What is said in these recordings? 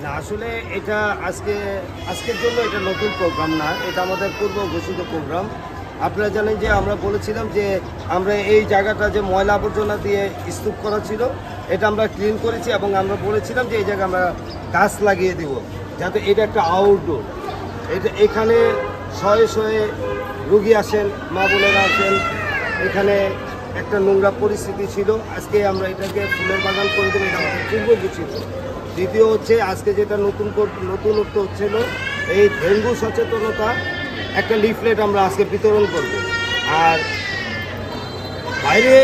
না আসলে এটা আজকের জন্য এটা নতুন প্রোগ্রাম না, এটা আমাদের পূর্ব ঘোষিত প্রোগ্রাম। আপনারা জানেন যে আমরা বলেছিলাম যে আমরা এই জায়গাটা যে ময়লা আবর্জনা দিয়ে স্তূপ করা ছিল এটা আমরা ক্লিন করেছি এবং আমরা বলেছিলাম যে এই জায়গায় আমরা গাছ লাগিয়ে দেব, যাতে এটা একটা আউটডোর। এখানে শয়ে শয়ে রুগী আসেন, মা বোনেরা আসেন। এখানে একটা নোংরা পরিস্থিতি ছিল, আজকে আমরা এটাকে ফুলের বাগান করে দেবো, এটা আমাদের পূর্ব ঘোষিত। দ্বিতীয় হচ্ছে আজকে যেটা নতুনত্ব হচ্ছিল এই ডেঙ্গু সচেতনতা একটা লিফলেট আমরা আজকে বিতরণ করব। আর বাইরে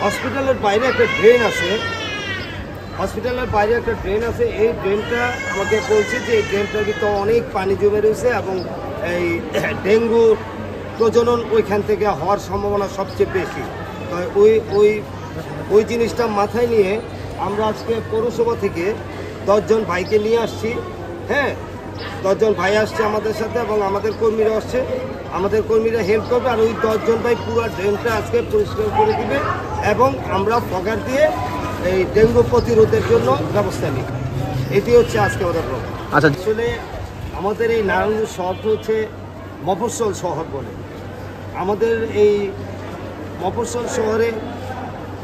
হসপিটালের বাইরে একটা ড্রেন আছে, এই ড্রেনটা আমাকে বলছে যে এই ড্রেনটার ভিতরে অনেক পানি জমে রয়েছে এবং এই ডেঙ্গু প্রজনন ওইখান থেকে হওয়ার সম্ভাবনা সবচেয়ে বেশি। তো ওই জিনিসটা মাথায় নিয়ে আমরা আজকে পৌরসভা থেকে 10 জন ভাইকে নিয়ে আসছি। হ্যাঁ, 10 জন ভাই আসছে আমাদের সাথে এবং আমাদের কর্মীরা আসছে, আমাদের কর্মীরা হেল্প করবে। আর ওই 10 জন ভাই পুরো ড্রেনটা আজকে পরিষ্কার করে দিবে এবং আমরা ফগার দিয়ে এই ডেঙ্গু প্রতিরোধের জন্য ব্যবস্থা নিই। এটি হচ্ছে আজকে আমাদের প্রোগ্রাম। আচ্ছা, আসলে আমাদের এই নারায়ণগঞ্জ শহরটা হচ্ছে মফস্বল শহর বলে। আমাদের এই মফস্বল শহরে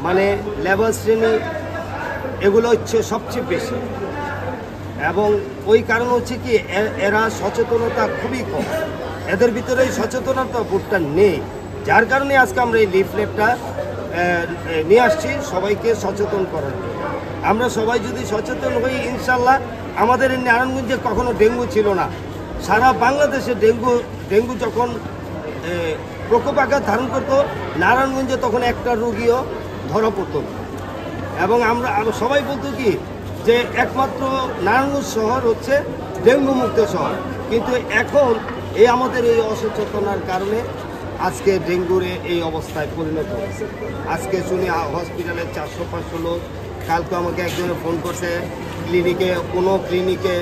মানে লেবার শ্রেণী এগুলো হচ্ছে সবচেয়ে বেশি এবং ওই কারণ হচ্ছে কি এরা সচেতনতা খুবই কম, এদের ভিতরে এই সচেতনতা বোধটা নেই, যার কারণে আজকে আমরা এই লিফলেটটা নিয়ে আসছি সবাইকে সচেতন করার জন্য। আমরা সবাই যদি সচেতন হই ইনশাল্লাহ, আমাদের এই নারায়ণগঞ্জে কখনো ডেঙ্গু ছিল না, সারা বাংলাদেশে ডেঙ্গু যখন প্রকোপ আকার ধারণ করতো নারায়ণগঞ্জে তখন একটা রোগীও ধরা পড়তো না। এবং আমরা সবাই বলতো কি যে একমাত্র নারায়ণগঞ্জ শহর হচ্ছে ডেঙ্গু মুক্ত শহর, কিন্তু এখন এই আমাদের এই অসচেতনার কারণে আজকে ডেঙ্গুর এই অবস্থায় পরিণত হয়েছে। আজকে শুনি হসপিটালে 400-500 লোক, কালকে আমাকে একজনে ফোন করছে কোনো ক্লিনিকে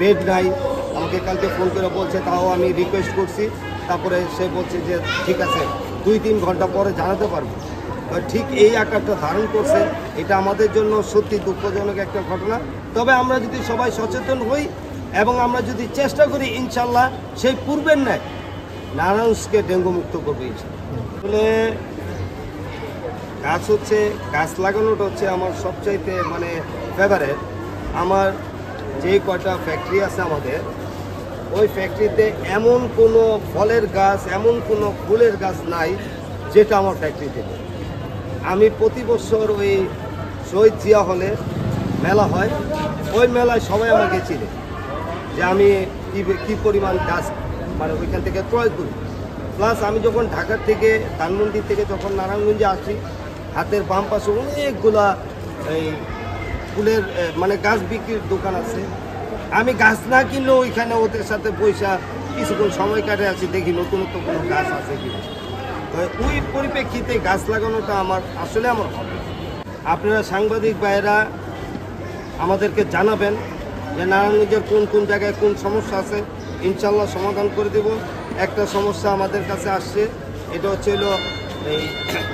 বেড নাই, আমাকে কালকে ফোন করে বলছে, তাও আমি রিকোয়েস্ট করছি, তারপরে সে বলছে যে ঠিক আছে 2-3 ঘন্টা পরে জানাতে পারবো। ঠিক এই আকারটা ধারণ করছে, এটা আমাদের জন্য সত্যি দুঃখজনক একটা ঘটনা। তবে আমরা যদি সবাই সচেতন হই এবং আমরা যদি চেষ্টা করি ইনশাল্লাহ সেই পূর্বের ন্যায় নারায়ণগঞ্জকে ডেঙ্গু মুক্ত করবে ইনশাল্লাহ। আসলে গাছ লাগানোটা হচ্ছে আমার সবচাইতে মানে ফেভারেট। আমার যে কয়টা ফ্যাক্টরি আছে আমাদের, ওই ফ্যাক্টরিতে এমন কোনো ফলের গাছ, এমন কোনো ফুলের গাছ নাই যেটা আমার ফ্যাক্টরিতে। আমি প্রতি বছর ওই শহীদ জিয়া হলে মেলা হয়, ওই মেলায় সবাই আমাকে চিনে যে আমি কী পরিমাণ গাছ মানে ওইখান থেকে ক্রয় করি। প্লাস আমি যখন ঢাকার থেকে ধানমন্ডি থেকে যখন নারায়ণগঞ্জে আসি, হাতের বাম পাশে অনেকগুলা এই ফুলের মানে গাছ বিক্রির দোকান আছে। আমি গাছ না কিনলেও ওইখানে ওদের সাথে পয়সা কিছুক্ষণ সময় কাটে আছি, দেখি নতুন কোনো গাছ আছে কিনা। তো ওই পরিপ্রেক্ষিতে গাছ লাগানোটা আমার হবে। আপনারা সাংবাদিক ভাইয়েরা আমাদেরকে জানাবেন যে নারায়ণগঞ্জের কোন জায়গায় কোন সমস্যা আছে, ইনশাল্লাহ সমাধান করে দেব। একটা সমস্যা আমাদের কাছে আসছে, এটা হচ্ছে এই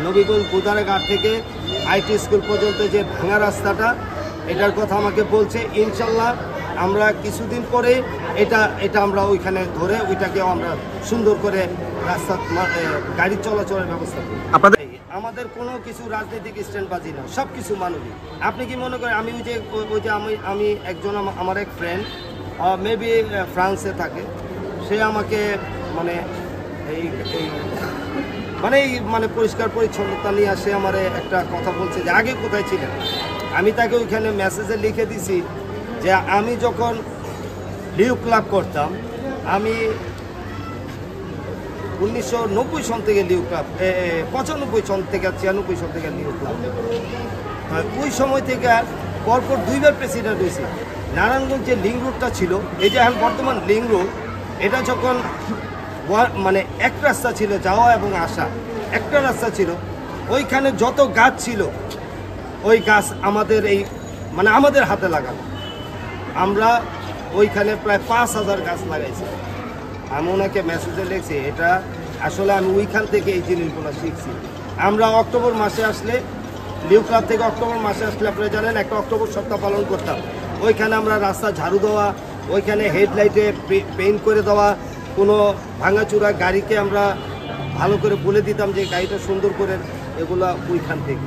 নবীগঞ্জ বুদারাঘাট থেকে আইটি স্কুল পর্যন্ত যে ভাঙা রাস্তাটা, এটার কথা আমাকে বলছে। ইনশাল্লাহ আমরা কিছুদিন পরে এটা আমরা ওইখানে ধরে ওইটাকেও আমরা সুন্দর করে রাস্তা গাড়ি চলাচলের ব্যবস্থা করি। আমাদের কোনো কিছু রাজনৈতিক স্ট্যান্ডবাজি না, সব কিছু মানবিক। আপনি কি মনে করেন আমি আমি একজন আমার এক ফ্রেন্ড মেবি ফ্রান্সে থাকে, সে আমাকে মানে মানে পরিষ্কার পরিচ্ছন্নতা নিয়ে আসে আমার একটা কথা বলছে যে আগে কোথায় ছিলেন। আমি তাকে ওইখানে মেসেজে লিখে দিছি যে আমি যখন লিউ ক্লাব করতাম, আমি 1990 সন থেকে লিউ ক্লাব, 95 সন থেকে 96 সন থেকে লিউ ক্লাব, ওই সময় থেকে পরপর 2বার প্রেসিডেন্ট হয়েছে। নারায়ণগঞ্জ যে লিঙ্ক রোডটা ছিল, এই যে এখন বর্তমান লিঙ্ক রোড, এটা যখন মানে এক রাস্তা ছিল যাওয়া এবং আসা, একটা রাস্তা ছিল, ওইখানে যত গাছ ছিল ওই গাছ আমাদের মানে আমাদের হাতে লাগানো। আমরা ওইখানে প্রায় 5000 গাছ লাগাইছি। আমি ওনাকে মেসেজে লিখছি, এটা আসলে আমি ওইখান থেকে এই জিনিসগুলো শিখছি। আমরা অক্টোবর মাসে আসলে লিউ ক্লাব থেকে অক্টোবর মাসে আসলে আপনারা জানেন একটা অক্টোবর সপ্তাহ পালন করতাম। ওইখানে আমরা রাস্তা ঝাড়ু দেওয়া, ওইখানে হেডলাইটে পেইন্ট করে দেওয়া, কোনো ভাঙাচুরা গাড়িকে আমরা ভালো করে বলে দিতাম যে গাড়িটা সুন্দর করে, এগুলা ওইখান থেকে।